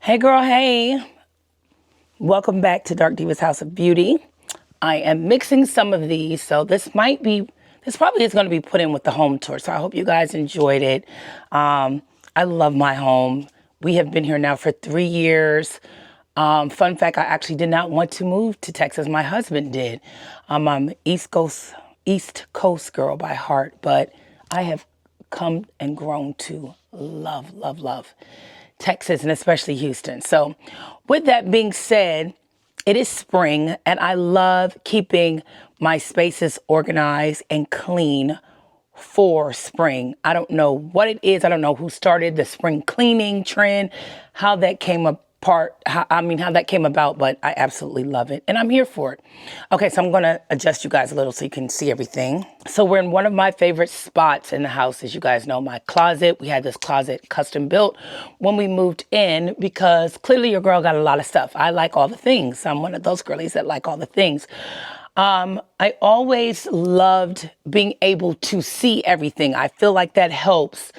Hey girl, hey. Welcome back to Dark Divas House of Beauty. I am mixing some of these, so this might this probably is going to be put in with the home tour. So I hope you guys enjoyed it. I love my home. We have been here now for 3 years. Fun fact, I actually did not want to move to Texas. My husband did. I'm an East Coast girl by heart, but I have come and grown to love Texas, and especially Houston. So with that being said, it is spring and I love keeping my spaces organized and clean for spring. I don't know what it is. I don't know who started the spring cleaning trend, how that came how that came about, but I absolutely love it and I'm here for it. Okay, so I'm going to adjust you guys a little so you can see everything. So we're in one of my favorite spots in the house, as you guys know, my closet. We had this closet custom built when we moved in because clearly your girl got a lot of stuff. I like all the things. I'm one of those girlies that like all the things. I always loved being able to see everything. I feel like that helps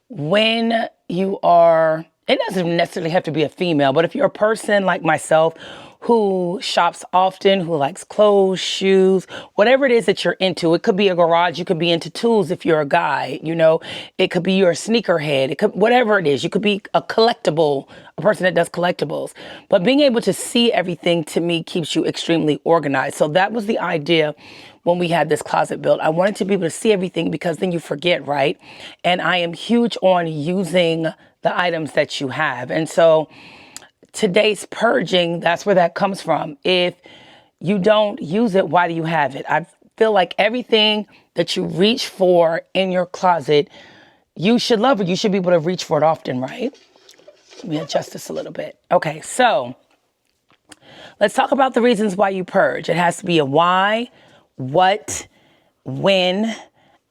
when you are, it doesn't necessarily have to be a female, but if you're a person like myself who shops often, who likes clothes, shoes, whatever it is that you're into. It could be a garage. You could be into tools if you're a guy, you know. It could be you're a sneakerhead. It could, whatever it is. You could be a person that does collectibles. But being able to see everything, to me, keeps you extremely organized. So that was the idea when we had this closet built. I wanted to be able to see everything because then you forget, right? And I am huge on using the items that you have. And so today's purging, that's where that comes from. If you don't use it, why do you have it? I feel like everything that you reach for in your closet, you should love it. You should be able to reach for it often, right? Let me adjust this a little bit. Okay, so let's talk about the reasons why you purge. It has to be a why, what, when,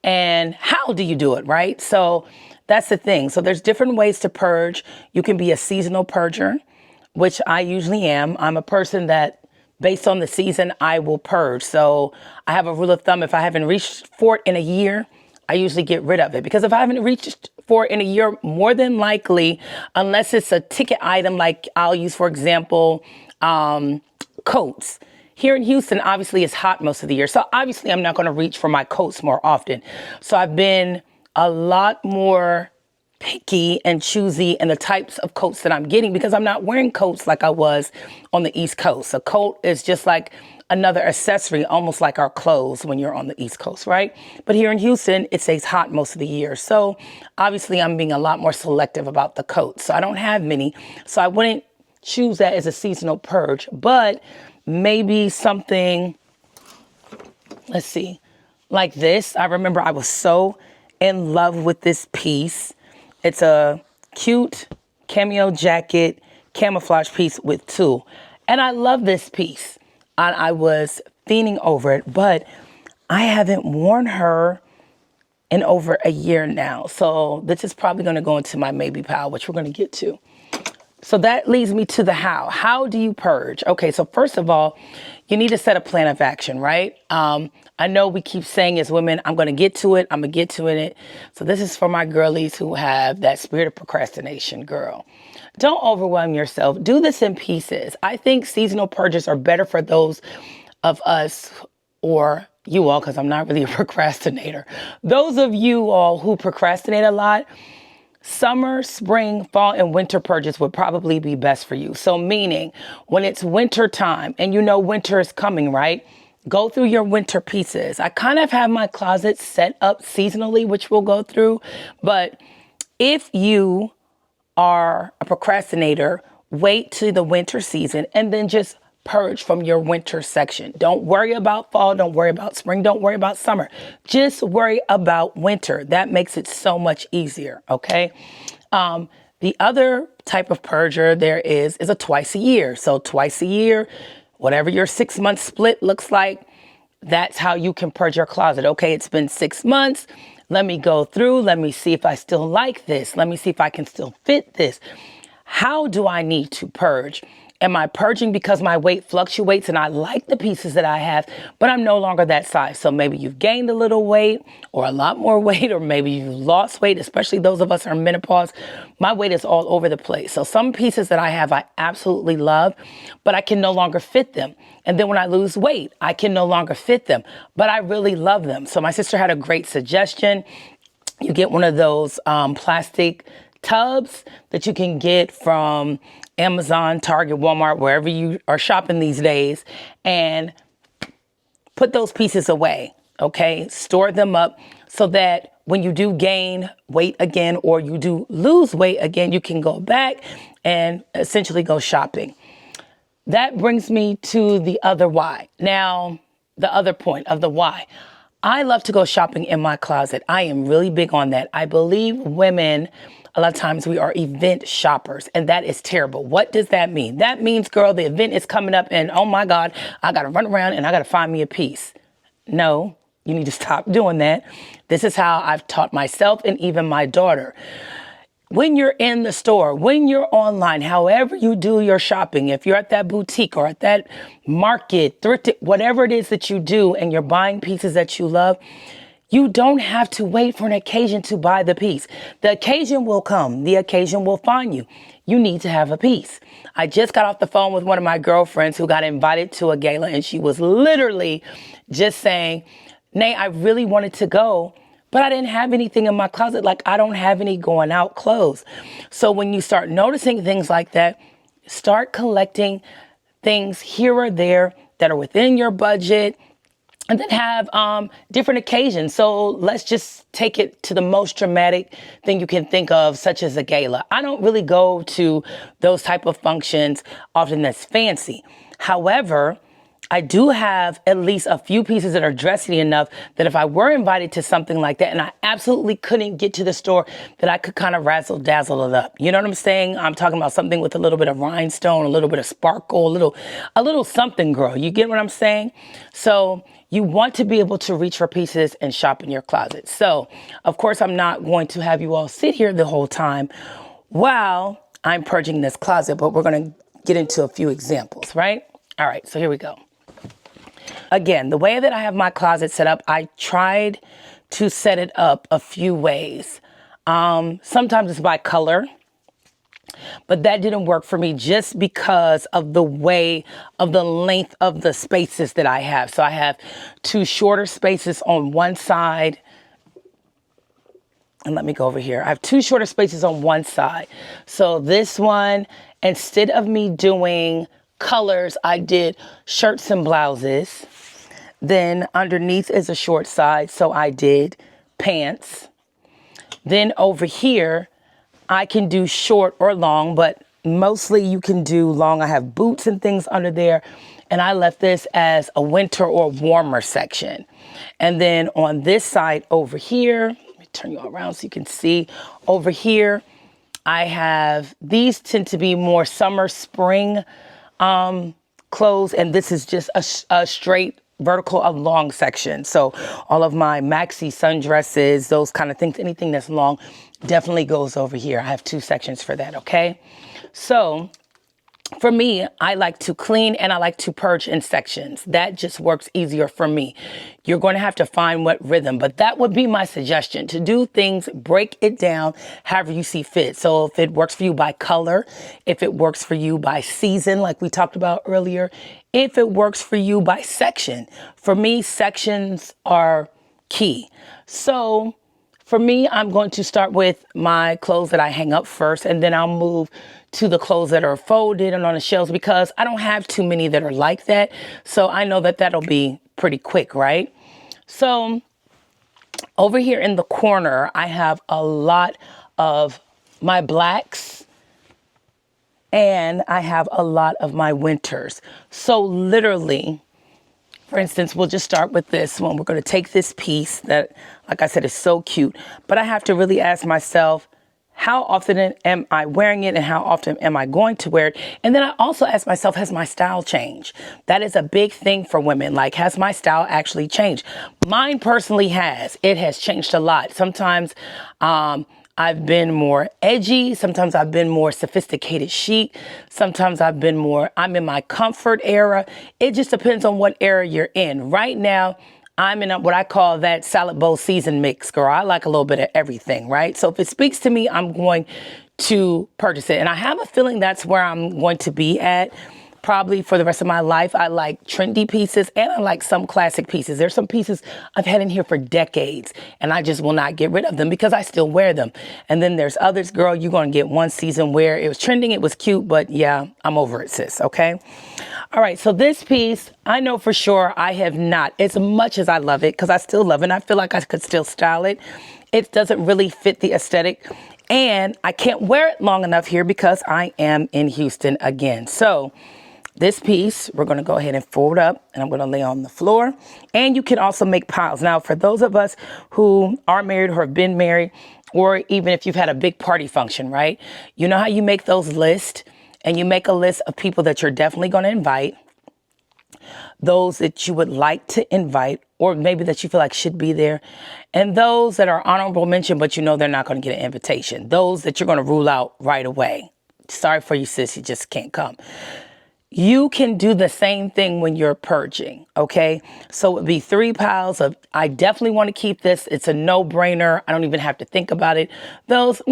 and how do you do it, right? So that's the thing. So there's different ways to purge. You can be a seasonal purger, which I usually am. I'm a person that, based on the season, I will purge. So I have a rule of thumb. If I haven't reached for it in a year, I usually get rid of it. Because if I haven't reached for it in a year, more than likely, unless it's a ticket item, like I'll use, for example, coats. Here in Houston, obviously, it's hot most of the year. So obviously, I'm not going to reach for my coats more often. So I've been a lot more picky and choosy in the types of coats that I'm getting because I'm not wearing coats like I was on the East Coast. A coat is just like another accessory, almost like our clothes when you're on the East Coast, right? But here in Houston, it stays hot most of the year. So obviously I'm being a lot more selective about the coats. So I don't have many. So I wouldn't choose that as a seasonal purge, but maybe something, let's see, like this. I remember I was so in love with this piece. It's a cute cameo jacket, camouflage piece with tulle. And I love this piece. I was fiending over it, but I haven't worn her in over a year now. So this is probably going to go into my maybe pile, which we're going to get to. So that leads me to the how. How do you purge? Okay, so first of all, you need to set a plan of action, right? I know we keep saying as women, I'm going to get to it. I'm going to get to it. So this is for my girlies who have that spirit of procrastination, girl. Don't overwhelm yourself. Do this in pieces. I think seasonal purges are better for those of us, or you all, because I'm not really a procrastinator. Those of you all who procrastinate a lot, summer, spring, fall, and winter purges would probably be best for you. So meaning when it's winter time and you know winter is coming, right? Go through your winter pieces. I kind of have my closet set up seasonally, which we'll go through. But if you are a procrastinator, wait to the winter season and then just purge from your winter section. Don't worry about fall. Don't worry about spring. Don't worry about summer. Just worry about winter. That makes it so much easier. Okay. The other type of purger there is a twice a year. So twice a year, whatever your 6-month split looks like, that's how you can purge your closet. Okay, it's been 6 months. Let me go through. Let me see if I still like this. Let me see if I can still fit this. How do I need to purge? Am I purging because my weight fluctuates and I like the pieces that I have, but I'm no longer that size? So maybe you've gained a little weight or a lot more weight, or maybe you've lost weight, especially those of us who are in menopause. My weight is all over the place. So some pieces that I have, I absolutely love, but I can no longer fit them. And then when I lose weight, I can no longer fit them, but I really love them. So my sister had a great suggestion. You get one of those plastic tubs that you can get from Amazon, Target, Walmart, wherever you are shopping these days, and put those pieces away, okay? Store them up so that when you do gain weight again or you do lose weight again, you can go back and essentially go shopping. That brings me to the other why. Now, the other point of the why. I love to go shopping in my closet. I am really big on that. I believe women, a lot of times we are event shoppers, and that is terrible. What does that mean? That means, girl, the event is coming up and oh my God, I got to run around and I got to find me a piece. No, you need to stop doing that. This is how I've taught myself and even my daughter. When you're in the store, when you're online, however you do your shopping, if you're at that boutique or at that market, thrift, whatever it is that you do and you're buying pieces that you love, you don't have to wait for an occasion to buy the piece. The occasion will come. The occasion will find you. You need to have a piece. I just got off the phone with one of my girlfriends who got invited to a gala, and she was literally just saying, Nay, I really wanted to go, but I didn't have anything in my closet. Like, I don't have any going out clothes. So when you start noticing things like that, start collecting things here or there that are within your budget, and then have different occasions. So let's just take it to the most dramatic thing you can think of, such as a gala. I don't really go to those type of functions often that's fancy. However, I do have at least a few pieces that are dressy enough that if I were invited to something like that and I absolutely couldn't get to the store, that I could kind of razzle dazzle it up. You know what I'm saying? I'm talking about something with a little bit of rhinestone, a little bit of sparkle, a little something, girl. You get what I'm saying? So you want to be able to reach for pieces and shop in your closet. So, of course, I'm not going to have you all sit here the whole time while I'm purging this closet, but we're going to get into a few examples, right? All right, so here we go. Again, the way that I have my closet set up, I tried to set it up a few ways. Sometimes it's by color, but that didn't work for me just because of the way of the length of the spaces that I have. So I have two shorter spaces on one side. And let me go over here. I have two shorter spaces on one side. So this one, instead of me doing colors, I did shirts and blouses. Then underneath is a short side, so I did pants. Then over here, I can do short or long, but mostly you can do long. I have boots and things under there, and I left this as a winter or warmer section. And then on this side over here, let me turn you all around so you can see. Over here, I have, these tend to be more summer, spring clothes, and this is just a straight vertical of long section. So all of my maxi sundresses, those kind of things, anything that's long definitely goes over here. I have two sections for that, okay? So for me, I like to clean and I like to purge in sections. That just works easier for me. You're going to have to find what rhythm, but that would be my suggestion, to do things, break it down however you see fit. So if it works for you by color, if it works for you by season, like we talked about earlier, if it works for you by section. For me, sections are key. So for me, I'm going to start with my clothes that I hang up first, and then I'll move to the clothes that are folded and on the shelves, because I don't have too many that are like that. So I know that that'll be pretty quick, right? So over here in the corner, I have a lot of my blacks and I have a lot of my winters. So literally, for instance, we'll just start with this one. We're going to take this piece that, like I said, is so cute, but I have to really ask myself, how often am I wearing it and how often am I going to wear it? And then I also ask myself, has my style changed? That is a big thing for women. Like, has my style actually changed? Mine personally has. It has changed a lot. Sometimes I've been more edgy. Sometimes I've been more sophisticated chic. Sometimes I've been more, I'm in my comfort era. It just depends on what era you're in. Right now, I'm in what I call that salad bowl season mix, girl. I like a little bit of everything, right? So if it speaks to me, I'm going to purchase it. And I have a feeling that's where I'm going to be at probably for the rest of my life. I like trendy pieces and I like some classic pieces. There's some pieces I've had in here for decades and I just will not get rid of them because I still wear them. And then there's others, girl, you're going to get one season where it was trending, it was cute, but yeah, I'm over it, sis, okay? All right, so this piece, I know for sure I have not, as much as I love it, because I still love it, and I feel like I could still style it, it doesn't really fit the aesthetic, and I can't wear it long enough here because I am in Houston again. So this piece, we're going to go ahead and fold up, and I'm going to lay on the floor, and you can also make piles. Now, for those of us who are married or have been married, or even if you've had a big party function, right? You know how you make those lists? And you make a list of people that you're definitely going to invite, those that you would like to invite, or maybe that you feel like should be there, and those that are honorable mention, but you know they're not going to get an invitation. Those that you're going to rule out right away. Sorry for you, sis, you just can't come. You can do the same thing when you're purging, okay? So it would be 3 piles of, I definitely want to keep this. It's a no-brainer. I don't even have to think about it. Those,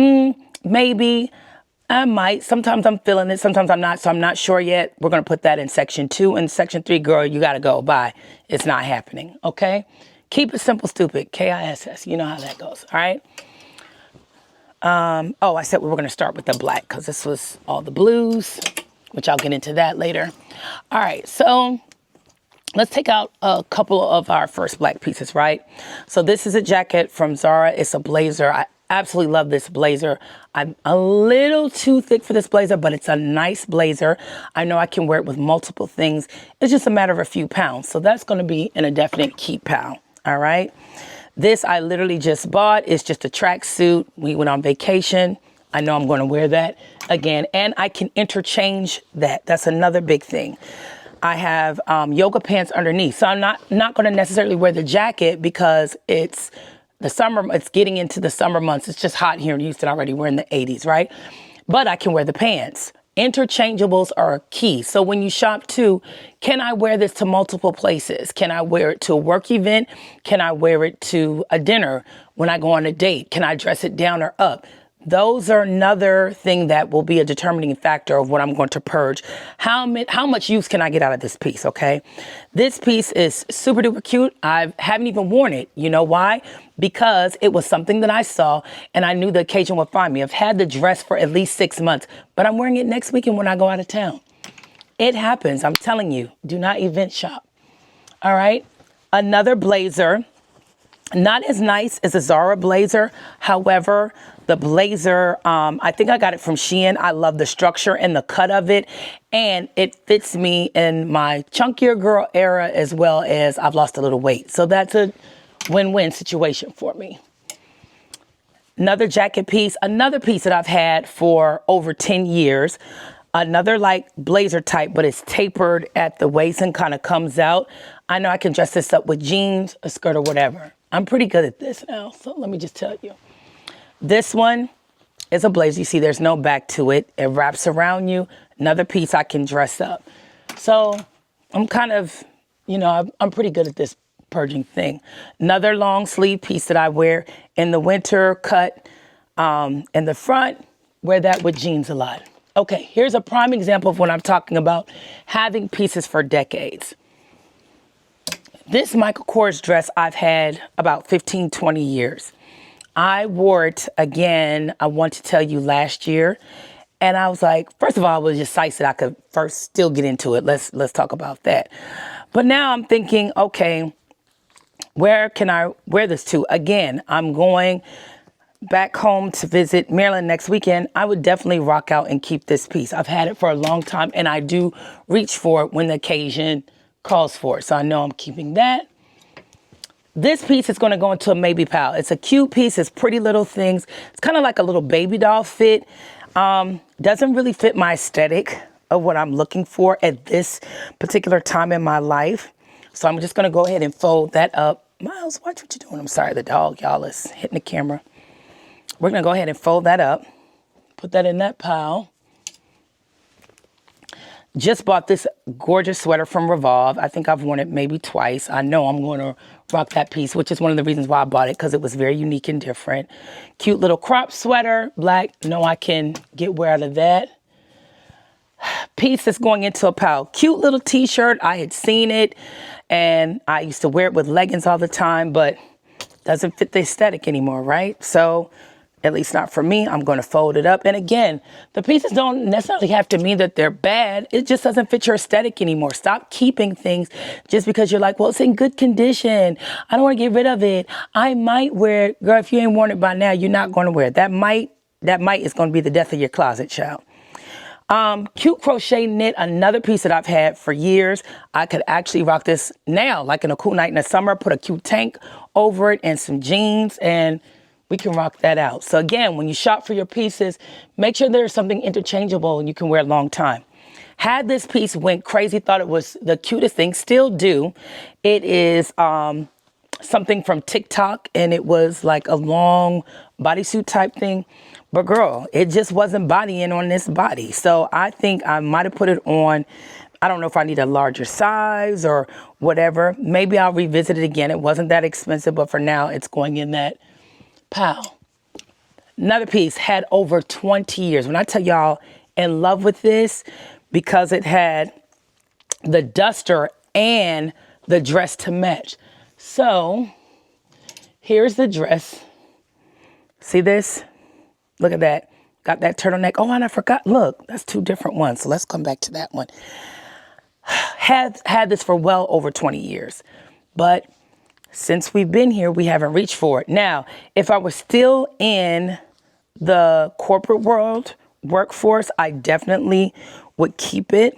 maybe, I might. Sometimes I'm feeling it. Sometimes I'm not. So I'm not sure yet. We're going to put that in section 2. And section 3, girl, you got to go. Bye. It's not happening. Okay? Keep it simple, stupid. KISS. You know how that goes. All right? Oh, I said we were going to start with the black because this was all the blues, which I'll get into that later. All right. So let's take out a couple of our first black pieces, right? So this is a jacket from Zara. It's a blazer. I absolutely love this blazer. I'm a little too thick for this blazer, but it's a nice blazer. I know I can wear it with multiple things. It's just a matter of a few pounds. So that's going to be in a definite keep pile. All right. This I literally just bought. It's just a tracksuit. We went on vacation. I know I'm going to wear that again, and I can interchange that. That's another big thing. I have yoga pants underneath. So I'm not going to necessarily wear the jacket because it's the summer, it's getting into the summer months. It's just hot here in Houston already. We're in the 80s, right? But I can wear the pants. Interchangeables are key. So when you shop too, can I wear this to multiple places? Can I wear it to a work event? Can I wear it to a dinner when I go on a date? Can I dress it down or up? Those are another thing that will be a determining factor of what I'm going to purge. How much use can I get out of this piece, okay? This piece is super duper cute. I haven't even worn it. You know why? Because it was something that I saw and I knew the occasion would find me. I've had the dress for at least 6 months, but I'm wearing it next weekend when I go out of town. It happens. I'm telling you, do not event shop. All right. Another blazer. Not as nice as a Zara blazer. However, the blazer, I think I got it from SHEIN. I love the structure and the cut of it. And it fits me in my chunkier girl era as well as I've lost a little weight. So that's a win-win situation for me. Another jacket piece, another piece that I've had for over 10 years. Another like blazer type, but it's tapered at the waist and kind of comes out. I know I can dress this up with jeans, a skirt, or whatever. I'm pretty good at this now, so let me just tell you. This one is a blazer. You see there's no back to it. It wraps around you. Another piece I can dress up. So I'm kind of, you know, I'm pretty good at this purging thing. Another long sleeve piece that I wear in the winter, cut in the front, wear that with jeans a lot. Okay, here's a prime example of what I'm talking about, having pieces for decades. This Michael Kors dress I've had about 15, 20 years. I wore it again, I want to tell you, last year. And I was like, first of all, I was just excited that I could first still get into it. Let's talk about that. But now I'm thinking, okay, where can I wear this to? Again, I'm going back home to visit Maryland next weekend. I would definitely rock out and keep this piece. I've had it for a long time and I do reach for it when the occasion calls for it. So I know I'm keeping that. This piece is going to go into a maybe pile. It's a cute piece. It's pretty little things. It's kind of like a little baby doll fit. Doesn't really fit my aesthetic of what I'm looking for at this particular time in my life. So I'm just going to go ahead and fold that up. Miles, watch what you're doing. I'm sorry, the dog, y'all, is hitting the camera. we're going to go ahead and fold that up. Put that in that pile. Just bought this gorgeous sweater from Revolve. I think I've worn it maybe twice. I know I'm going to rock that piece, which is one of the reasons why I bought it, because it was very unique and different. Cute little crop sweater, black. No, I can get wear out of that. Piece that's going into a pile. Cute little t-shirt. I had seen it, and I used to wear it with leggings all the time, but doesn't fit the aesthetic anymore, right? So at least not for me. I'm going to fold it up. And again, the pieces don't necessarily have to mean that they're bad. It just doesn't fit your aesthetic anymore. Stop keeping things just because you're like, well, it's in good condition. I don't want to get rid of it. I might wear it. Girl, if you ain't worn it by now, you're not going to wear it. That might is going to be the death of your closet, child. Cute crochet knit, another piece that I've had for years. I could actually rock this now, like in a cool night in the summer, put a cute tank over it and some jeans, and we can rock that out. So again, when you shop for your pieces, make sure there's something interchangeable and you can wear a long time. Had this piece, went crazy, thought it was the cutest thing, still do. It is something from TikTok, and it was like a long bodysuit type thing. But girl, it just wasn't bodying on this body. So I think I might have put it on. I don't know if I need a larger size or whatever. Maybe I'll revisit it again. It wasn't that expensive, but for now it's going in that pile. Another piece had over 20 years. When I tell y'all, in love with this, because it had the duster and the dress to match. So here's the dress. See this? Look at that. Got that turtleneck. Oh, and I forgot. Look, that's two different ones. So let's come back to that one. Had this for well over 20 years. But since we've been here, we haven't reached for it. Now, if I was still in the corporate world, workforce, I definitely would keep it.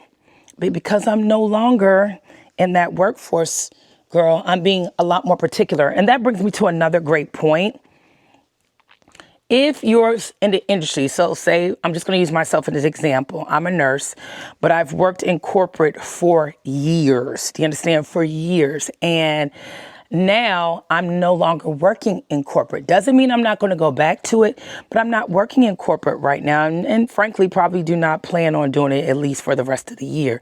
But because I'm no longer in that workforce, girl, I'm being a lot more particular. And that brings me to another great point. If you're in the industry, so say, I'm just going to use myself as an example. I'm a nurse, but I've worked in corporate for years. Do you understand? For years. And now I'm no longer working in corporate. Doesn't mean I'm not going to go back to it, but I'm not working in corporate right now. And frankly, probably do not plan on doing it at least for the rest of the year.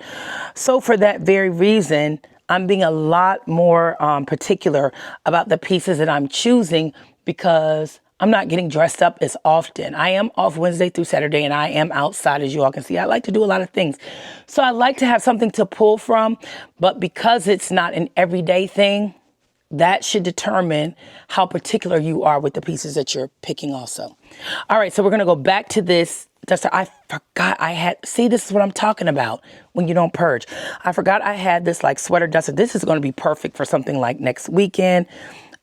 So for that very reason, I'm being a lot more particular about the pieces that I'm choosing, because I'm not getting dressed up as often. I am off Wednesday through Saturday, and I am outside, as you all can see. I like to do a lot of things. So I like to have something to pull from, but because it's not an everyday thing, that should determine how particular you are with the pieces that you're picking also. All right, so we're gonna go back to this duster. I forgot I had, see, this is what I'm talking about when you don't purge. I forgot I had this like sweater duster. This is gonna be perfect for something like next weekend.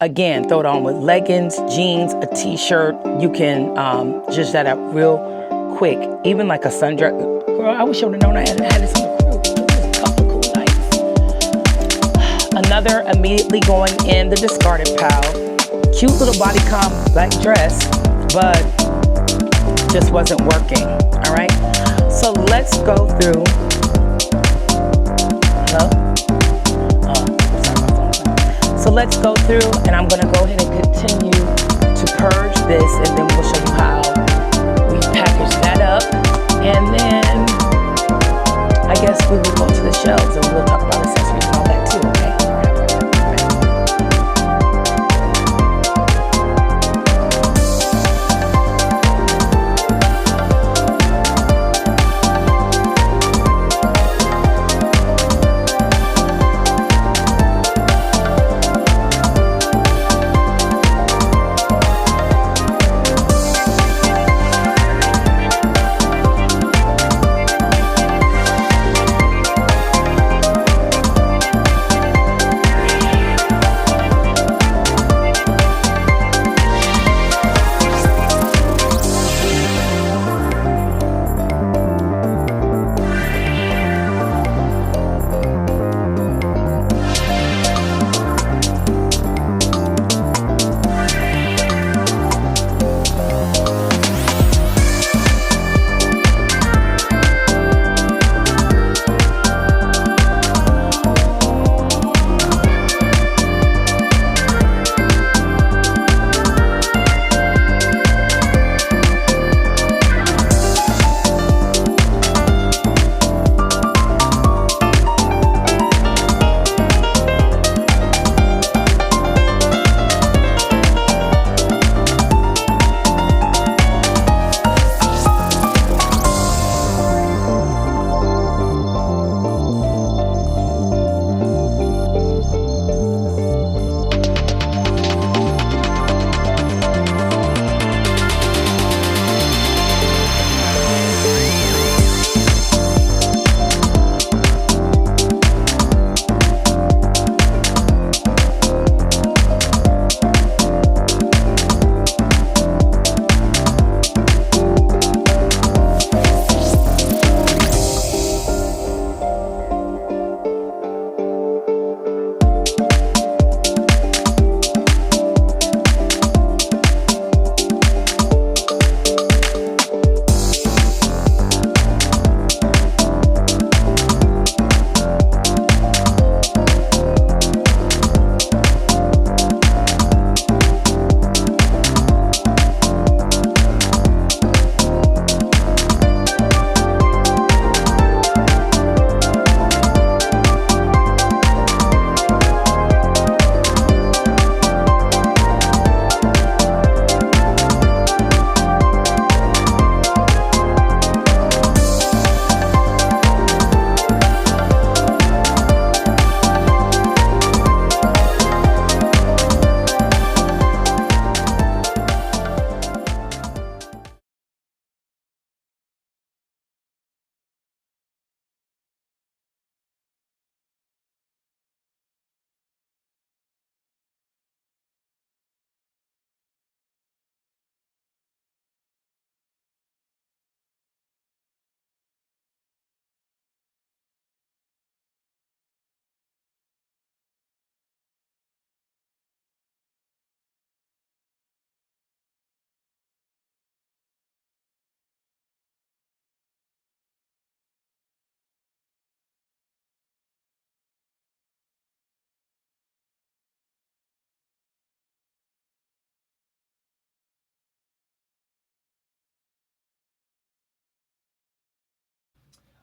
Again, throw it on with leggings, jeans, a t-shirt. You can zhuzh that up real quick. Even like a sundress. Girl, I wish I would have known I had this in the crew. This is a couple cool nights. Another immediately going in the discarded pile. Cute little bodycon black dress, but just wasn't working, all right? So let's go through. Hello? So let's go through, and I'm gonna go ahead and continue to purge this, and then we'll show you how we package that up. And then I guess we will go to the shelves and we'll talk about accessories and all that too, okay?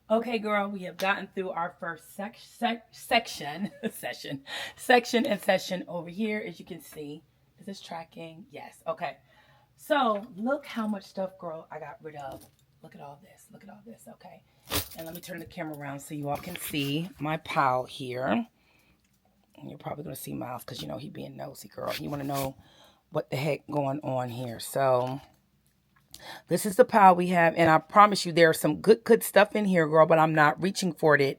Okay, girl, we have gotten through our first section, and session over here. As you can see, is this tracking? Yes. Okay. So look how much stuff, girl, I got rid of. Look at all this. Look at all this. Okay. And let me turn the camera around so you all can see my pal here. And you're probably going to see Miles because, you know, he being nosy, girl. You want to know what the heck going on here. So this is the pile we have, and I promise you there's some good stuff in here, girl, but I'm not reaching for it.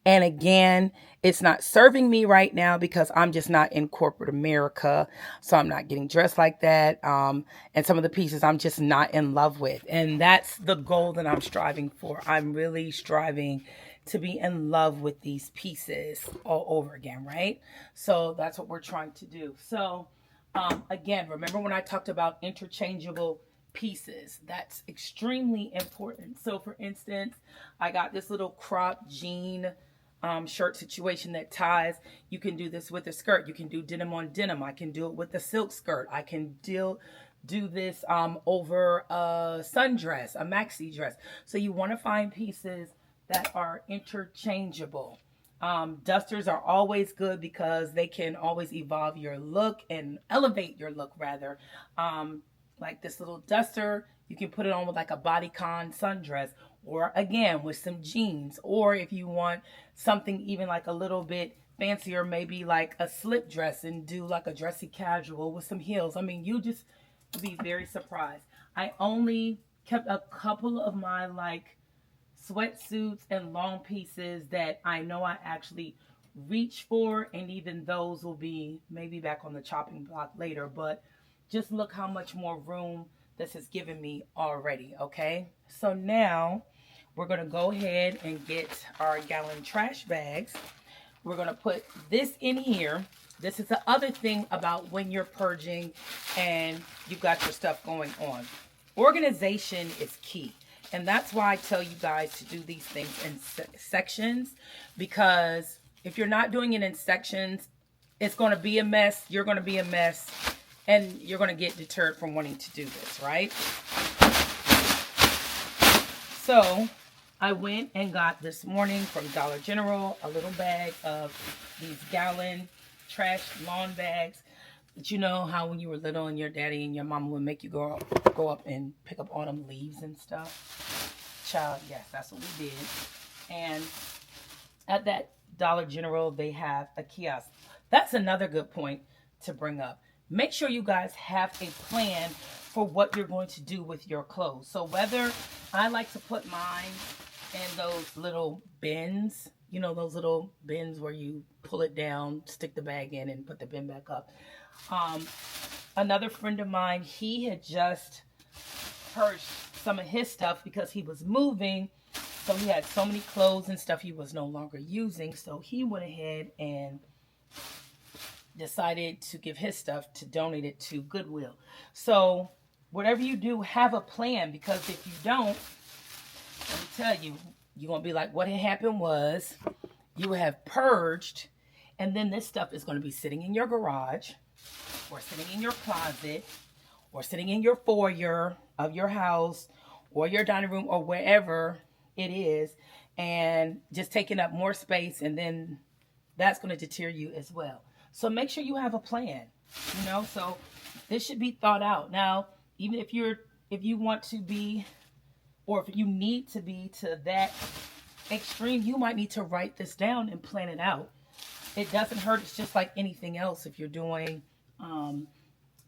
And again, it's not serving me right now because I'm just not in corporate America. So I'm not getting dressed like that. And some of the pieces I'm just not in love with. And that's the goal that I'm striving for. I'm really striving to be in love with these pieces all over again, right? So that's what we're trying to do. So again, remember when I talked about interchangeable pieces? That's extremely important. So for instance, I got this little crop jean shirt situation that ties. You can do this with a skirt. You can do denim on denim. I can do it with a silk skirt. I can do this over a sundress, a maxi dress. So you want to find pieces that are interchangeable. Dusters are always good because they can always evolve your look and elevate your look rather. Like this little duster, you can put it on with like a bodycon sundress, or again with some jeans, or if you want something even like a little bit fancier, maybe like a slip dress and do like a dressy casual with some heels. I mean, you just be very surprised. I only kept a couple of my like sweatsuits and long pieces that I know I actually reach for, and even those will be maybe back on the chopping block later, but just look how much more room this has given me already. Okay, so now we're going to go ahead and get our gallon trash bags. We're going to put this in here. This is the other thing about when you're purging and you've got your stuff going on. Organization is key. And that's why I tell you guys to do these things in sections, because if you're not doing it in sections, it's going to be a mess. You're going to be a mess, and you're going to get deterred from wanting to do this, right? So I went and got this morning from Dollar General a little bag of these gallon trash lawn bags. But you know how when you were little and your daddy and your mama would make you go up and pick up autumn leaves and stuff? Child, yes, that's what we did. And at that Dollar General, they have a kiosk. That's another good point to bring up. Make sure you guys have a plan for what you're going to do with your clothes. So whether I like to put mine in those little bins, you know, those little bins where you pull it down, stick the bag in, and put the bin back up. Another friend of mine, he had just purged some of his stuff because he was moving. So he had so many clothes and stuff he was no longer using. So he went ahead and decided to give his stuff to donate it to Goodwill. So whatever you do, have a plan, because if you don't, let me tell you, you're going to be like, what had happened was you have purged, and then this stuff is going to be sitting in your garage, or sitting in your closet, or sitting in your foyer of your house, or your dining room, or wherever it is, and just taking up more space, and then that's going to deter you as well. So make sure you have a plan, you know, so this should be thought out. Now, even if you want to be, or if you need to be to that extreme, you might need to write this down and plan it out. It doesn't hurt. It's just like anything else. If you're doing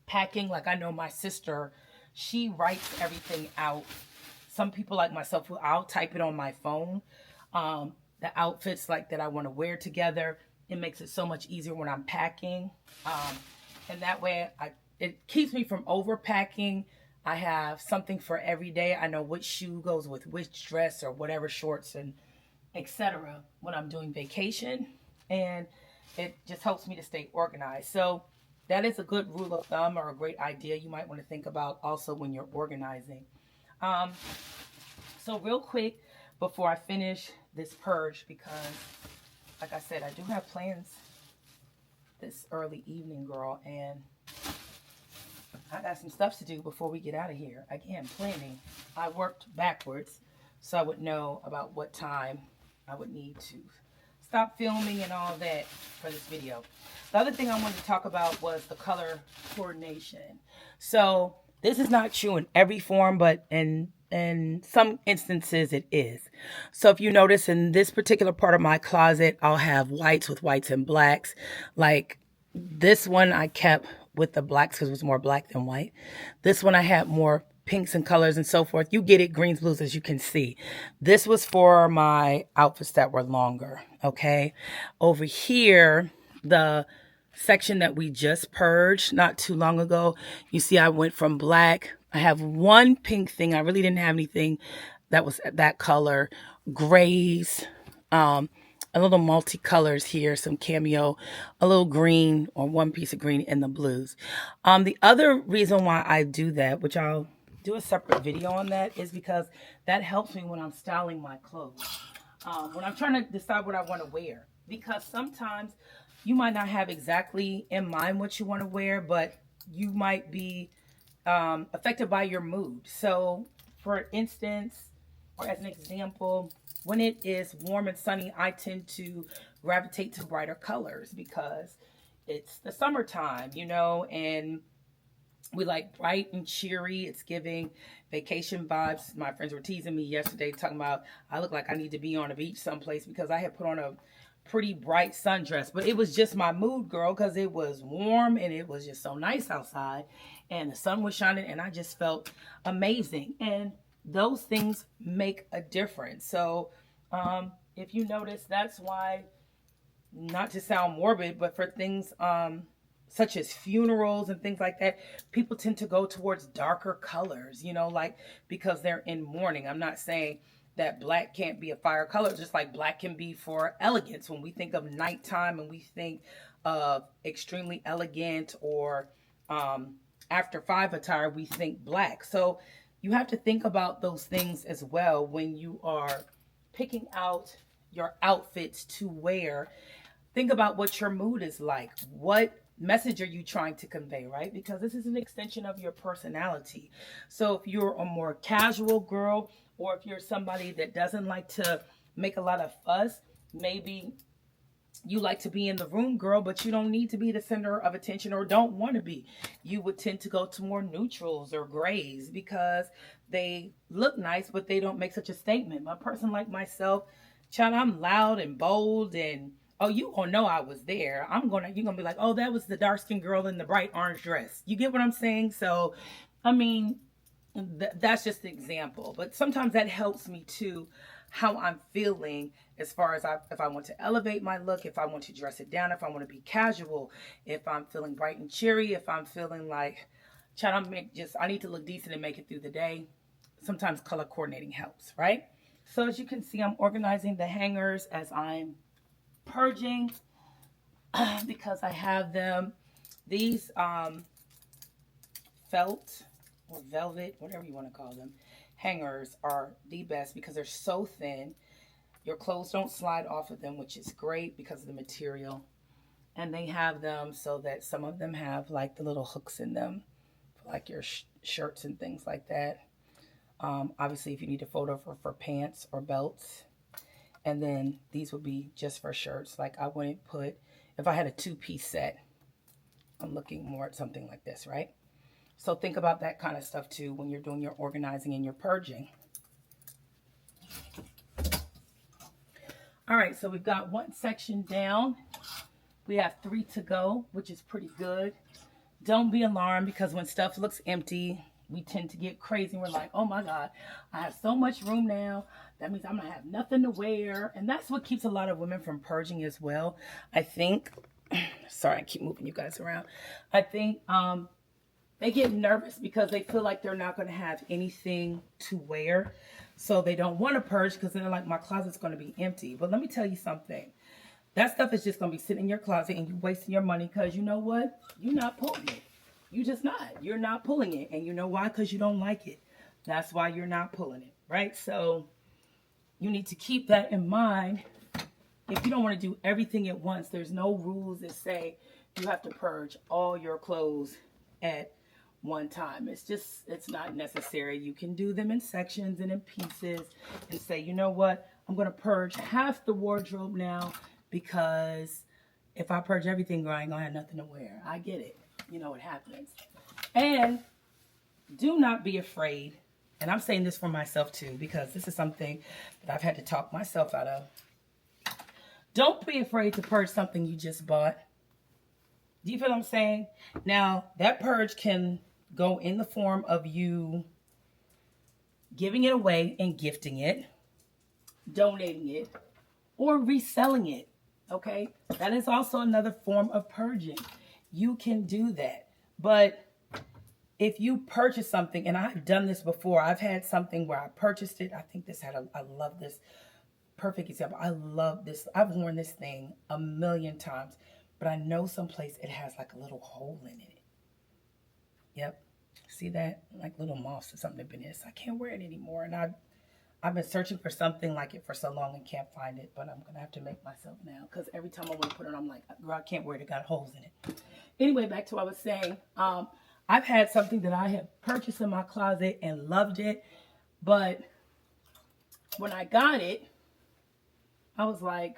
packing, like I know my sister, she writes everything out. Some people like myself, I'll type it on my phone. The outfits like that I want to wear together. It makes it so much easier when I'm packing. And that way it keeps me from overpacking. I have something for every day. I know which shoe goes with which dress or whatever, shorts and etc. when I'm doing vacation. And it just helps me to stay organized. So that is a good rule of thumb, or a great idea you might want to think about also when you're organizing. So real quick before I finish this purge, because like I said, I do have plans this early evening, girl, and I got some stuff to do before we get out of here. Again, planning. I worked backwards. so I would know about what time I would need to stop filming and all that for this video. The other thing I wanted to talk about was the color coordination. So this is not true in every form, but in some instances it is. So if you notice in this particular part of my closet, I'll have whites with whites and blacks. Like this one I kept with the blacks because it was more black than white. This one I had more pinks and colors and so forth. You get it, greens, blues, as you can see. This was for my outfits that were longer, okay? Over here, the section that we just purged not too long ago, you see I went from black. I have one pink thing. I really didn't have anything that was that color. Grays, a little multicolors here, some cameo, a little green or one piece of green in the blues. The other reason why I do that, which I'll do a separate video on that, is because that helps me when I'm styling my clothes. When I'm trying to decide what I want to wear, because sometimes you might not have exactly in mind what you want to wear, but you might be affected by your mood. So for instance, or as an example, when it is warm and sunny, I tend to gravitate to brighter colors because it's the summertime, you know, and we like bright and cheery. It's giving vacation vibes. My friends were teasing me yesterday talking about I look like I need to be on a beach someplace because I had put on a pretty bright sundress. But it was just my mood, girl, because it was warm and it was just so nice outside. And the sun was shining and I just felt amazing. And those things make a difference. So if you notice, that's why, not to sound morbid, but for things such as funerals and things like that, people tend to go towards darker colors, you know, like because they're in mourning. I'm not saying that black can't be a fire color, just like black can be for elegance. When we think of nighttime and we think of extremely elegant or after 5 attire, we think black. So you have to think about those things as well when you are picking out your outfits to wear. Think about what your mood is like. What message are you trying to convey, right? Because this is an extension of your personality. So if you're a more casual girl, or if you're somebody that doesn't like to make a lot of fuss, maybe you like to be in the room, girl, but you don't need to be the center of attention or don't want to be. You would tend to go to more neutrals or grays because they look nice, but they don't make such a statement. A person like myself, child, I'm loud and bold, and oh, you gonna know I was there. You're gonna be like, oh, that was the dark-skinned girl in the bright orange dress. You get what I'm saying? So, I mean, that's just an example. But sometimes that helps me too, how I'm feeling as far as if I want to elevate my look, if I want to dress it down, if I want to be casual, if I'm feeling bright and cheery, if I'm feeling like, child, I need to look decent and make it through the day. Sometimes color coordinating helps, right? So as you can see, I'm organizing the hangers as I'm purging because I have them. These felt or velvet, whatever you want to call them, hangers are the best because they're so thin. Your clothes don't slide off of them, which is great because of the material. And they have them so that some of them have like the little hooks in them, for like your shirts and things like that. Obviously, if you need to fold over for pants or belts. And then these would be just for shirts. Like I wouldn't put, if I had a 2-piece set, I'm looking more at something like this, right? So think about that kind of stuff too when you're doing your organizing and your purging. All right, so we've got one section down. We have 3 to go, which is pretty good. Don't be alarmed because when stuff looks empty, we tend to get crazy. We're like, oh my God, I have so much room now. That means I'm gonna have nothing to wear. And that's what keeps a lot of women from purging as well. I think, sorry, I keep moving you guys around. I think they get nervous because they feel like they're not gonna have anything to wear. So they don't wanna purge because they're like, my closet's gonna be empty. But let me tell you something. That stuff is just gonna be sitting in your closet and you're wasting your money because you know what? You're not pulling it. You just not. You're not pulling it. And you know why? Because you don't like it. That's why you're not pulling it, right? So you need to keep that in mind. If you don't want to do everything at once, there's no rules that say you have to purge all your clothes at one time. It's not necessary. You can do them in sections and in pieces and say, you know what, I'm going to purge half the wardrobe now, because if I purge everything, girl, I ain't going to have nothing to wear. I get it. You know what happens. And do not be afraid. And I'm saying this for myself too, because this is something that I've had to talk myself out of. Don't be afraid to purge something you just bought. Do you feel what I'm saying? Now, that purge can go in the form of you giving it away and gifting it, donating it, or reselling it. Okay? That is also another form of purging. You can do that. But if you purchase something, and I've done this before, I've had something where I purchased it. I think this had I love this. Perfect example. I love this. I've worn this thing a million times, but I know someplace it has like a little hole in it. Yep. See that? Like little moss or something that been in it. So I can't wear it anymore. And I've been searching for something like it for so long and can't find it, but I'm going to have to make myself now, because every time I want to put it on, I'm like, girl, I can't wear it. It got holes in it. Anyway, back to what I was saying. I've had something that I have purchased in my closet and loved it, but when I got it, I was like,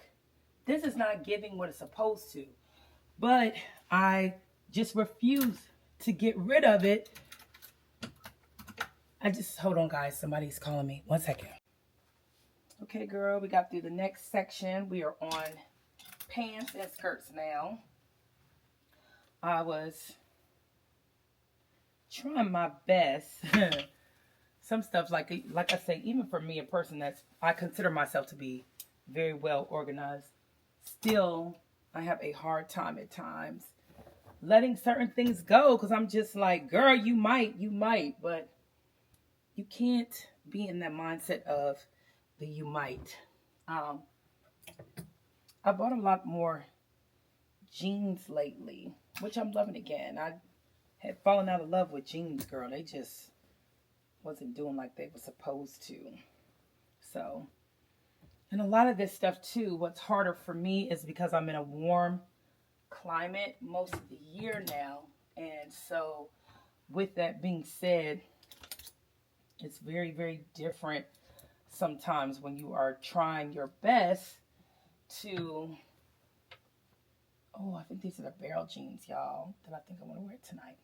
this is not giving what it's supposed to. But I just refuse to get rid of it. Hold on, guys. Somebody's calling me. 1 second. Okay, girl, we got through the next section. We are on pants and skirts now. I was trying my best. Some stuff, like I say, even for me, a person I consider myself to be very well organized, still I have a hard time at times letting certain things go, because I'm just like, girl, you might, but you can't be in that mindset of the you might. I bought a lot more jeans lately, which I'm loving again. I had fallen out of love with jeans, girl. They just wasn't doing like they were supposed to. So, and a lot of this stuff too, what's harder for me is because I'm in a warm climate most of the year now. And so with that being said, it's very, very different sometimes when you are trying your best to, I think these are the barrel jeans, y'all, that I think I want to wear tonight.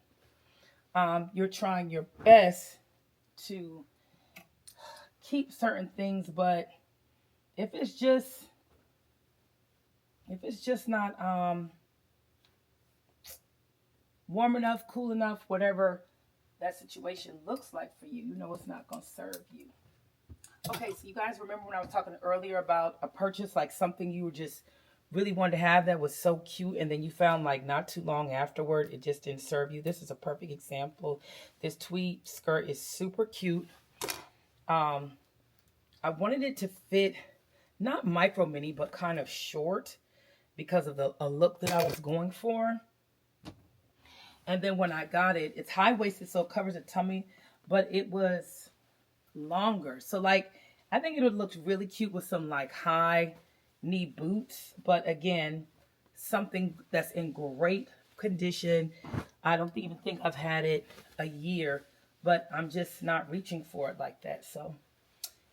You're trying your best to keep certain things, but if it's just not warm enough, cool enough, whatever that situation looks like for you, you know it's not going to serve you. Okay, so you guys remember when I was talking earlier about a purchase, like something you were just really wanted to have that was so cute, and then you found like not too long afterward it just didn't serve you? This is a perfect example. This tweed skirt is super cute. I wanted it to fit not micro mini, but kind of short because of a look that I was going for. And then when I got it, it's high-waisted, so it covers the tummy, but it was longer. So like, I think it would look really cute with some like high knee boots, but again, something that's in great condition. I don't even think I've had it a year, but I'm just not reaching for it like that. So,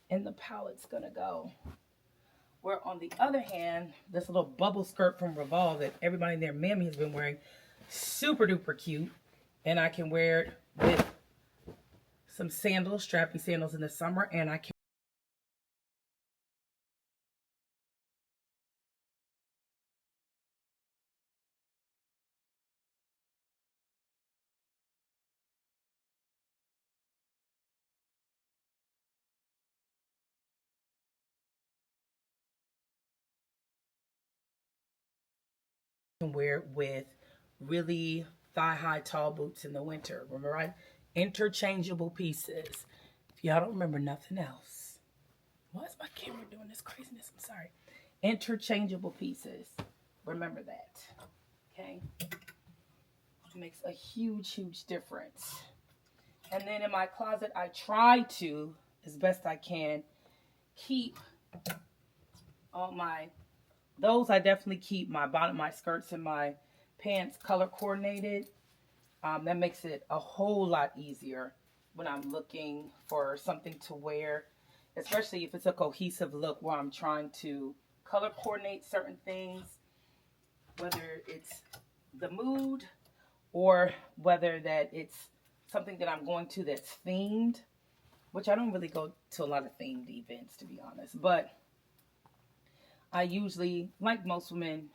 and the palette's gonna go. Where on the other hand, this little bubble skirt from Revolve that everybody in their mammy has been wearing, super duper cute, and I can wear it with some sandals, strappy sandals in the summer, and I can wear it with really thigh-high tall boots in the winter. Remember, right? Interchangeable pieces. If y'all don't remember nothing else. Why is my camera doing this craziness? I'm sorry. Interchangeable pieces. Remember that. Okay? It makes a huge, huge difference. And then in my closet, I try to, as best I can, keep all my, those I definitely keep my bottom, my skirts and my pants color coordinated. That makes it a whole lot easier when I'm looking for something to wear, especially if it's a cohesive look where I'm trying to color coordinate certain things, whether it's the mood or whether that it's something that I'm going to that's themed, which I don't really go to a lot of themed events, to be honest. But I usually, like most women,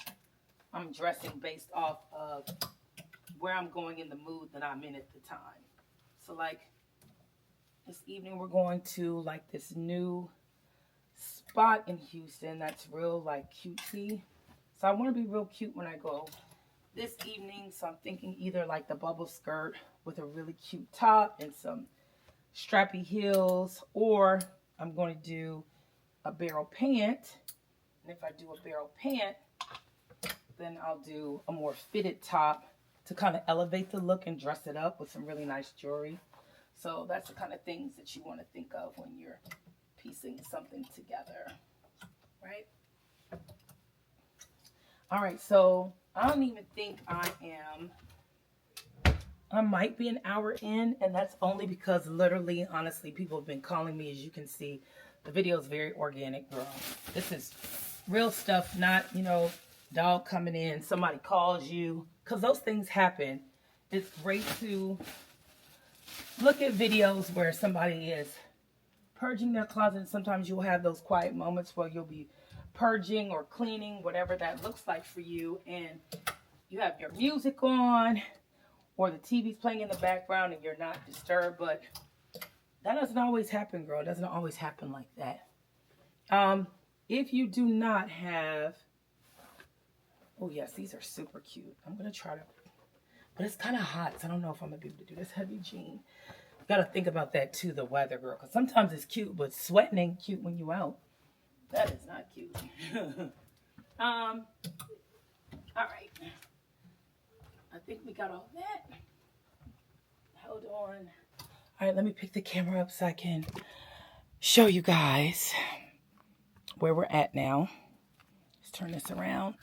I'm dressing based off of where I'm going in the mood that I'm in at the time. So like this evening we're going to like this new spot in Houston that's real like cutesy. So I want to be real cute when I go this evening. So I'm thinking either like the bubble skirt with a really cute top and some strappy heels, or I'm going to do a barrel pant. And if I do a barrel pant, then I'll do a more fitted top to kind of elevate the look and dress it up with some really nice jewelry. So that's the kind of things that you want to think of when you're piecing something together, right? All right, so I don't even think I might be an hour in, and that's only because literally, honestly, people have been calling me. As you can see, the video is very organic, girl. This is real stuff, not, dog coming in, somebody calls you, because those things happen. It's great to look at videos where somebody is purging their closet. Sometimes you'll have those quiet moments where you'll be purging or cleaning, whatever that looks like for you, and you have your music on or the TV's playing in the background and you're not disturbed. But that doesn't always happen, girl. It doesn't always happen like that. If you do not have, oh yes, these are super cute. I'm gonna try to, but it's kind of hot, so I don't know if I'm gonna be able to do this heavy jean. You gotta think about that too, the weather, girl, because sometimes it's cute, but sweating ain't cute when you out. That is not cute. All right. I think we got all that. Hold on. All right, let me pick the camera up so I can show you guys where we're at now. Let's turn this around.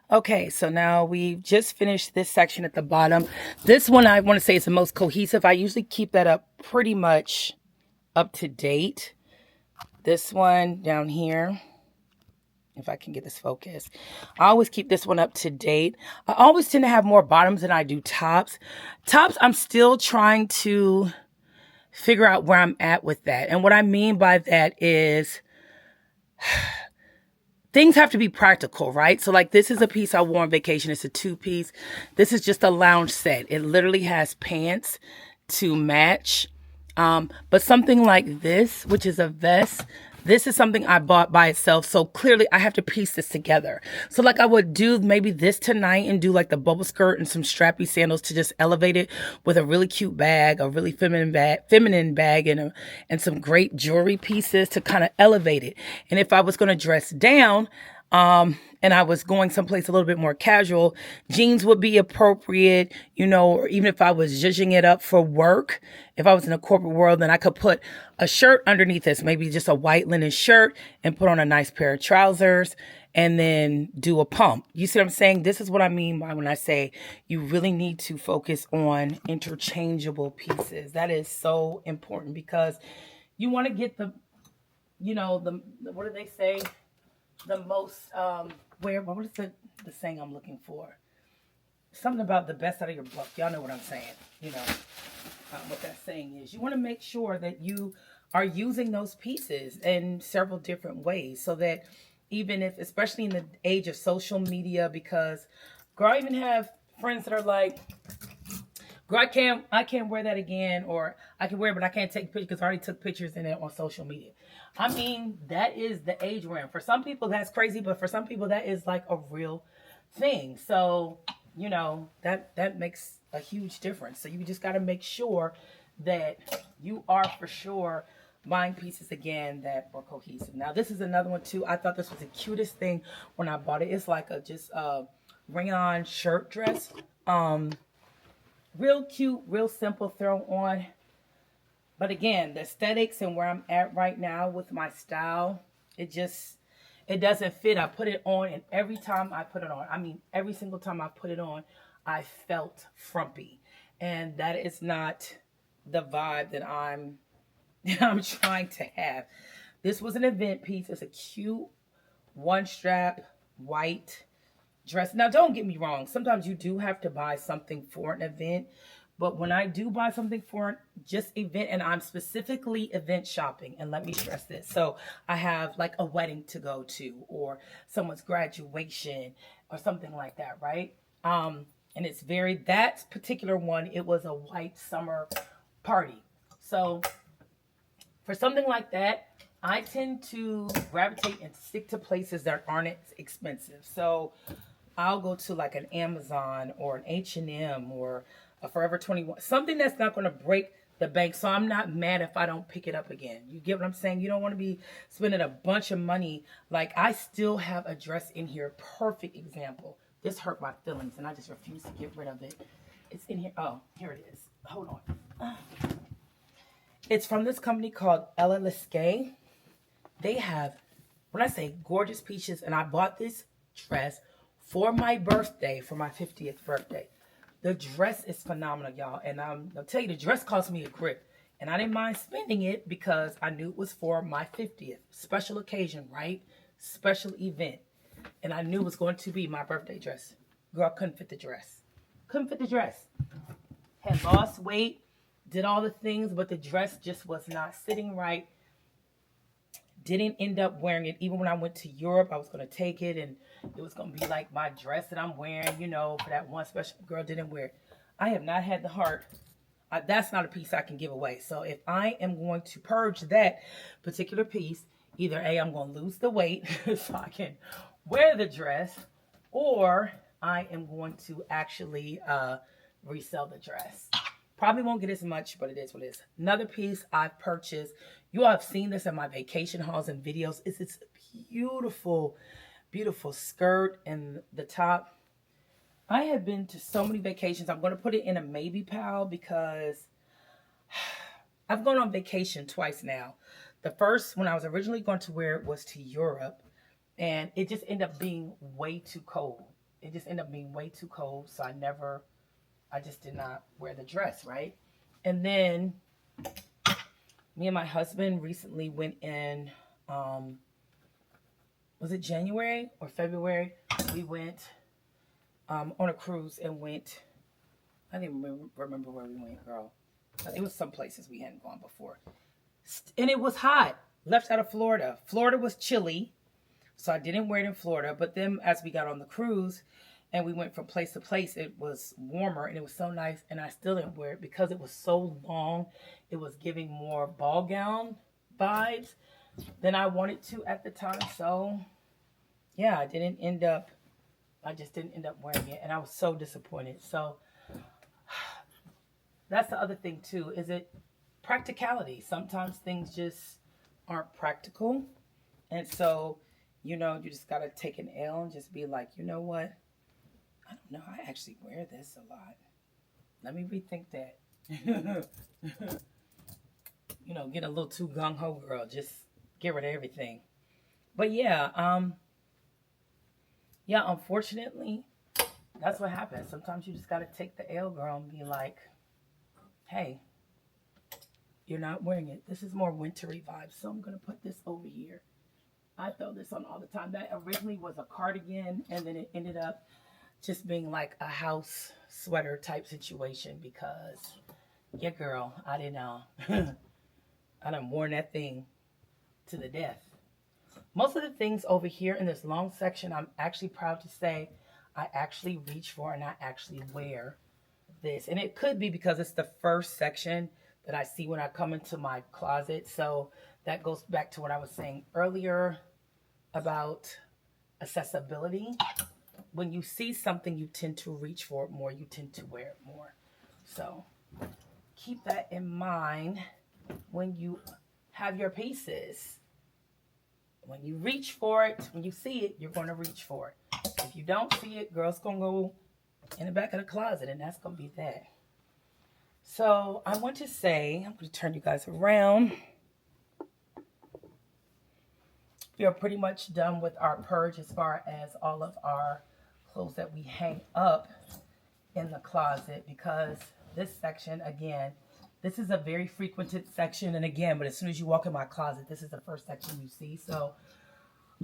Okay, so now we've just finished this section at the bottom. This one I want to say is the most cohesive. I usually keep that up pretty much up to date. This one down here, if I can get this focused, I always keep this one up to date. I always tend to have more bottoms than I do tops. Tops, I'm still trying to figure out where I'm at with that. And what I mean by that is things have to be practical, right? So like this is a piece I wore on vacation. It's a 2-piece. This is just a lounge set. It literally has pants to match. But something like this, which is a vest, this is something I bought by itself. So clearly I have to piece this together. So like I would do maybe this tonight and do like the bubble skirt and some strappy sandals to just elevate it with a really cute bag, a really feminine bag and some great jewelry pieces to kind of elevate it. And if I was going to dress down, and I was going someplace a little bit more casual, jeans would be appropriate, or even if I was zhuzhing it up for work, if I was in a corporate world, then I could put a shirt underneath this, maybe just a white linen shirt and put on a nice pair of trousers and then do a pump. You see what I'm saying? This is what I mean by when I say you really need to focus on interchangeable pieces. That is so important because you want to get the what do they say? The most, what is the saying I'm looking for? Something about the best out of your book. Y'all know what I'm saying. What that saying is. You want to make sure that you are using those pieces in several different ways so that even if, especially in the age of social media, because, girl, I even have friends that are like, girl, I can't wear that again, or I can wear it, but I can't take pictures because I already took pictures in it on social media. I mean, that is the age we're in. For some people, that's crazy, but for some people, that is like a real thing. So, that makes a huge difference. So you just got to make sure that you are for sure buying pieces again that are cohesive. Now, this is another one too. I thought this was the cutest thing when I bought it. It's like a rayon shirt dress. Real cute, real simple throw on. But again, the aesthetics and where I'm at right now with my style, it doesn't fit. I put it on, and every time I put it on, every single time I put it on, I felt frumpy. And that is not the vibe that I'm trying to have. This was an event piece. It's a cute one strap white dress. Now, don't get me wrong. Sometimes you do have to buy something for an event. But when I do buy something for just event, and I'm specifically event shopping, and let me stress this. So I have like a wedding to go to or someone's graduation or something like that, right? And it's that particular one, it was a white summer party. So for something like that, I tend to gravitate and stick to places that aren't as expensive. So I'll go to like an Amazon or an H&M or a Forever 21, something that's not going to break the bank. So I'm not mad if I don't pick it up again. You get what I'm saying? You don't want to be spending a bunch of money. Like I still have a dress in here. Perfect example. This hurt my feelings and I just refuse to get rid of it. It's in here. Oh, here it is. Hold on. It's from this company called Ella Lesquet. They have, when I say gorgeous pieces, and I bought this dress for my birthday, for my 50th birthday. The dress is phenomenal, y'all. And I'll tell you, the dress cost me a grip. And I didn't mind spending it because I knew it was for my 50th. Special occasion, right? Special event. And I knew it was going to be my birthday dress. Girl, couldn't fit the dress. Couldn't fit the dress. Had lost weight, did all the things, but the dress just was not sitting right. Didn't end up wearing it. Even when I went to Europe, I was going to take it and it was going to be like my dress that I'm wearing, you know, for that one special girl didn't wear it. I have not had the heart. That's not a piece I can give away. So if I am going to purge that particular piece, either A, I'm going to lose the weight so I can wear the dress, or I am going to actually resell the dress. Probably won't get as much, but it is what it is. Another piece I've purchased. You all have seen this in my vacation hauls and videos. It's this beautiful, beautiful skirt and the top. I have been to so many vacations. I'm going to put it in a maybe pile because I've gone on vacation twice now. The first, when I was originally going to wear it, was to Europe. And it just ended up being way too cold. It just ended up being way too cold. So I just did not wear the dress, right? And then me and my husband recently went in, was it January or February? We went on a cruise and went, I didn't remember where we went, girl. It was some places we hadn't gone before. And it was hot. Left out of Florida. Florida was chilly, so I didn't wear it in Florida. But then as we got on the cruise and we went from place to place, it was warmer and it was so nice. And I still didn't wear it because it was so long. It was giving more ball gown vibes than I wanted to at the time. So yeah, I just didn't end up wearing it. And I was so disappointed. So that's the other thing too. Is it practicality? Sometimes things just aren't practical. And so, you know, you just got to take an L and just be like, you know what? I don't know. I actually wear this a lot. Let me rethink that. You know, get a little too gung-ho, girl. Just get rid of everything. But yeah, unfortunately, that's what happens. Sometimes you just got to take the L, girl, and be like, hey, you're not wearing it. This is more wintry vibes, so I'm going to put this over here. I throw this on all the time. That originally was a cardigan, and then it ended up just being like a house sweater type situation because, yeah, girl, I done worn that thing to the death. Most of the things over here in this long section, I'm actually proud to say I actually reach for and I actually wear this. And it could be because it's the first section that I see when I come into my closet. So that goes back to what I was saying earlier about accessibility. When you see something, you tend to reach for it more. You tend to wear it more. So keep that in mind when you have your pieces. When you reach for it, when you see it, you're going to reach for it. If you don't see it, girl, it's going to go in the back of the closet, and that's going to be that. So I want to say, I'm going to turn you guys around. We are pretty much done with our purge as far as all of our clothes that we hang up in the closet because this section again. This is a very frequented section, and again, but as soon as you walk in my closet, this is the first section you see. So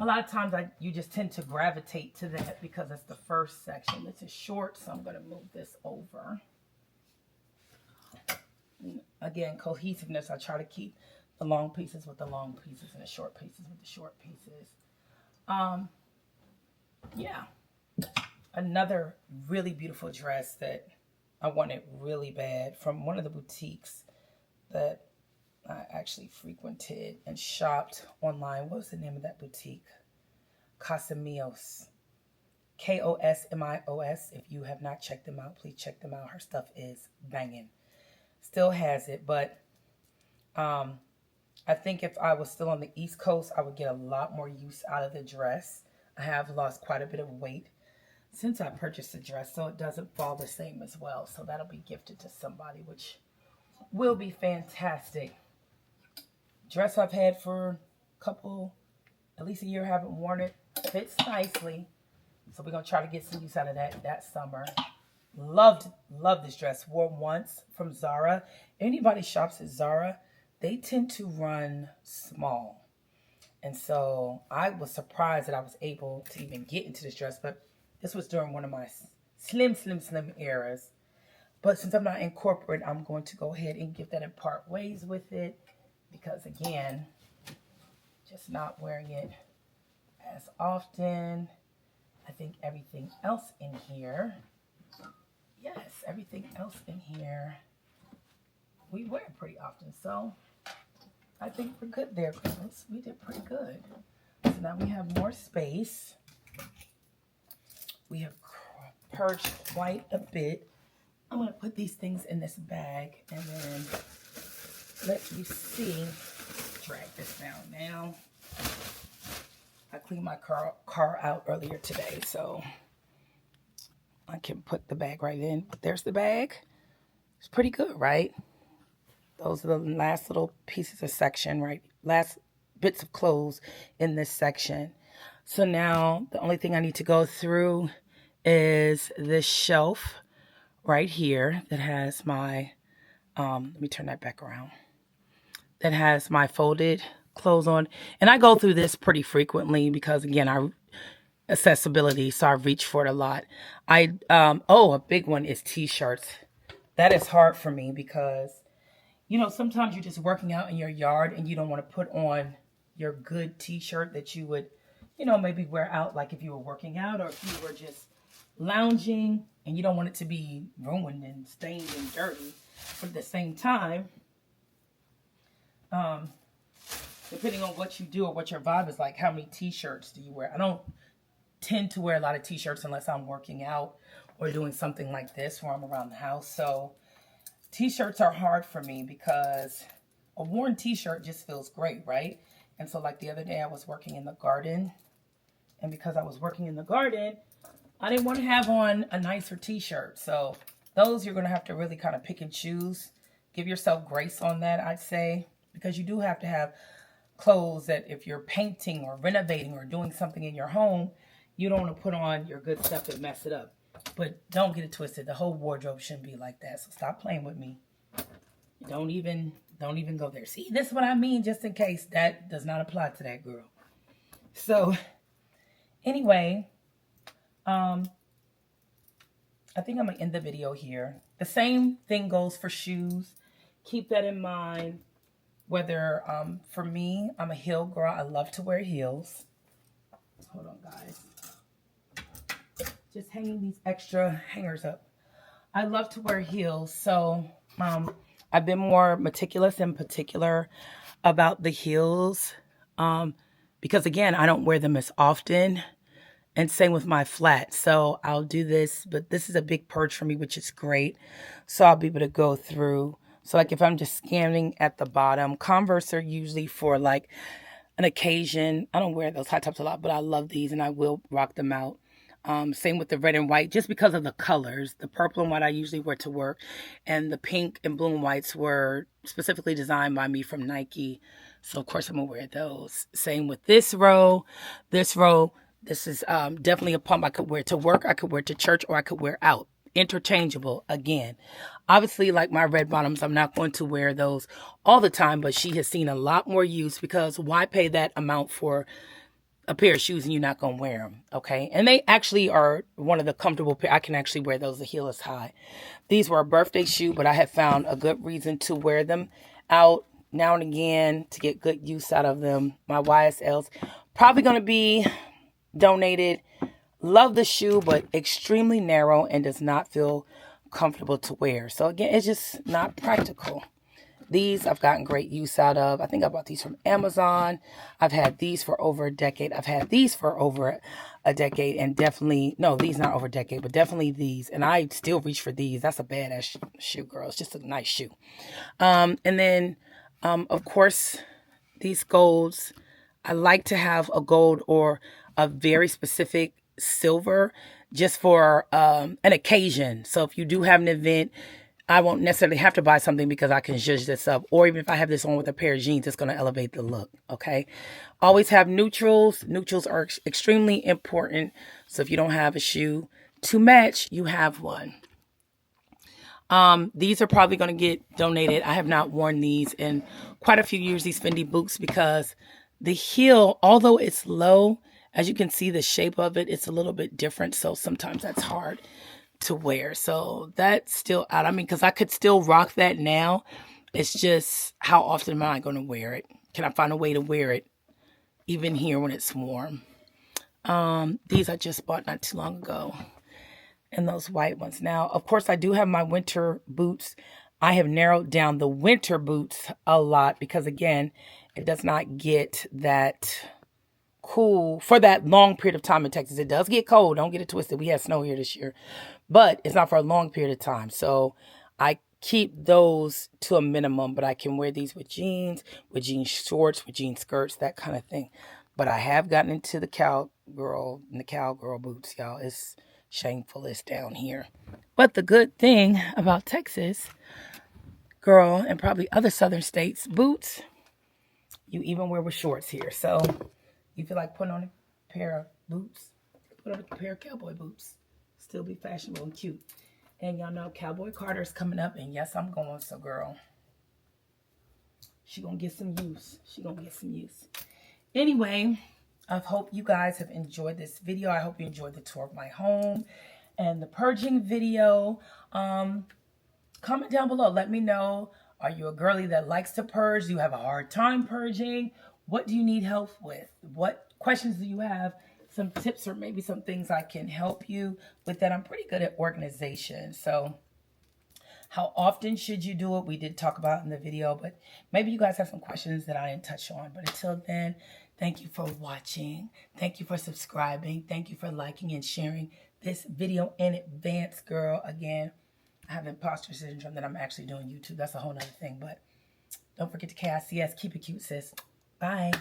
a lot of times you just tend to gravitate to that because it's the first section. This is short, so I'm going to move this over. Again, cohesiveness. I try to keep the long pieces with the long pieces and the short pieces with the short pieces. Yeah. Another really beautiful dress that I wanted really bad from one of the boutiques that I actually frequented and shopped online. What was the name of that boutique? Cosimios. Kosmios. If you have not checked them out, please check them out. Her stuff is banging. Still has it, but I think if I was still on the East Coast, I would get a lot more use out of the dress. I have lost quite a bit of weight since I purchased the dress, so it doesn't fall the same as well. So that'll be gifted to somebody, which will be fantastic. Dress I've had for at least a year, haven't worn it. Fits nicely. So we're going to try to get some use out of that summer. Loved this dress. Wore once from Zara. Anybody shops at Zara, they tend to run small. And so I was surprised that I was able to even get into this dress, but this was during one of my slim eras. But since I'm not in corporate, I'm going to go ahead and give that and part ways with it. Because again, just not wearing it as often. I think everything else in here, yes, everything else in here, we wear pretty often. So I think we're good there, girls. We did pretty good. So now we have more space. We have purged quite a bit. I'm going to put these things in this bag and then let you see. Drag this down now. I cleaned my car out earlier today, so I can put the bag right in. But there's the bag. It's pretty good, right? Those are the last little pieces of section, right? Last bits of clothes in this section. So now the only thing I need to go through is this shelf right here that has my, let me turn that back around. That has my folded clothes on. And I go through this pretty frequently because, again, accessibility, so I reach for it a lot. A big one is t-shirts. That is hard for me because, you know, sometimes you're just working out in your yard and you don't want to put on your good t-shirt that you would, you know, maybe wear out like if you were working out or if you were just lounging and you don't want it to be ruined and stained and dirty. But at the same time, depending on what you do or what your vibe is like, how many t-shirts do you wear? I don't tend to wear a lot of t-shirts unless I'm working out or doing something like this where I'm around the house. So t-shirts are hard for me because a worn t-shirt just feels great, right? And so like the other day I was working in the garden, and because I was working in the garden, I didn't want to have on a nicer t-shirt. So those you're going to have to really kind of pick and choose. Give yourself grace on that, I'd say, because you do have to have clothes that if you're painting or renovating or doing something in your home, you don't want to put on your good stuff and mess it up. But don't get it twisted. The whole wardrobe shouldn't be like that. So stop playing with me. Don't even go there. See, this is what I mean, just in case that does not apply to that girl. So anyway, I think I'm going to end the video here. The same thing goes for shoes. Keep that in mind. Whether, for me, I'm a heel girl. I love to wear heels. Hold on, guys. Just hanging these extra hangers up. I love to wear heels. So, I've been more meticulous and particular about the heels. Because, again, I don't wear them as often. And same with my flats. So, I'll do this. But this is a big purge for me, which is great. So, I'll be able to go through. So, like, if I'm just scanning at the bottom, Converse are usually for, like, an occasion. I don't wear those high tops a lot, but I love these, and I will rock them out. Same with the red and white, just because of the colors. The purple and white I usually wear to work, and the pink and blue and whites were specifically designed by me from Nike. So, of course, I'm going to wear those. Same with this row. This is definitely a pump I could wear to work, I could wear to church, or I could wear out. interchangeable again. Obviously, like my red bottoms, I'm not going to wear those all the time, but she has seen a lot more use, because why pay that amount for a pair of shoes and you're not going to wear them, okay? And they actually are one of the comfortable pair. I can actually wear those. The heel is high. These were a birthday shoe, but I have found a good reason to wear them out now and again to get good use out of them. My YSLs probably going to be donated. Love the shoe, but extremely narrow and does not feel comfortable to wear. So again, it's just not practical. These I've gotten great use out of. I think I bought these from Amazon. I've had these for over a decade. I've had these for over a decade, and definitely, no, these not over a decade, but definitely these. And I still reach for these. That's a badass shoe, girl. It's just a nice shoe. And then, of course, these golds. I like to have a gold or a very specific silver just for an occasion. So if you do have an event, I won't necessarily have to buy something because I can zhuzh this up. Or even if I have this on with a pair of jeans, it's going to elevate the look, okay? Always have neutrals. Neutrals are extremely important. So if you don't have a shoe to match, you have one. These are probably going to get donated. I have not worn these in quite a few years, these Fendi boots, because the heel, although it's low, as you can see, the shape of it, it's a little bit different. So sometimes that's hard to wear. So that's still out. I mean, because I could still rock that now. It's just, how often am I going to wear it? Can I find a way to wear it even here when it's warm? These I just bought not too long ago. And those white ones. Now, of course, I do have my winter boots. I have narrowed down the winter boots a lot because, again, it does not get that cool for that long period of time in Texas. It does get cold. Don't get it twisted. We had snow here this year. But it's not for a long period of time. So I keep those to a minimum. But I can wear these with jeans shorts, with jean skirts, that kind of thing. But I have gotten into the cowgirl boots, y'all. It's shameful. It's down here. But the good thing about Texas, girl, and probably other southern states, boots, you even wear with shorts here. So you feel like putting on a pair of boots, put on a pair of cowboy boots. Still be fashionable and cute. And y'all know Cowboy Carter's coming up. And yes, I'm going. So, girl, she gonna get some use. She gonna get some use. Anyway, I hope you guys have enjoyed this video. I hope you enjoyed the tour of my home and the purging video. Comment down below. Let me know. Are you a girly that likes to purge? Do you have a hard time purging? What do you need help with? What questions do you have? Some tips or maybe some things I can help you with that. I'm pretty good at organization. So how often should you do it? We did talk about in the video, but maybe you guys have some questions that I didn't touch on. But until then, thank you for watching. Thank you for subscribing. Thank you for liking and sharing this video in advance, girl. Again, I have imposter syndrome that I'm actually doing YouTube. That's a whole nother thing. But don't forget to KICS. Keep it cute, sis. Bye.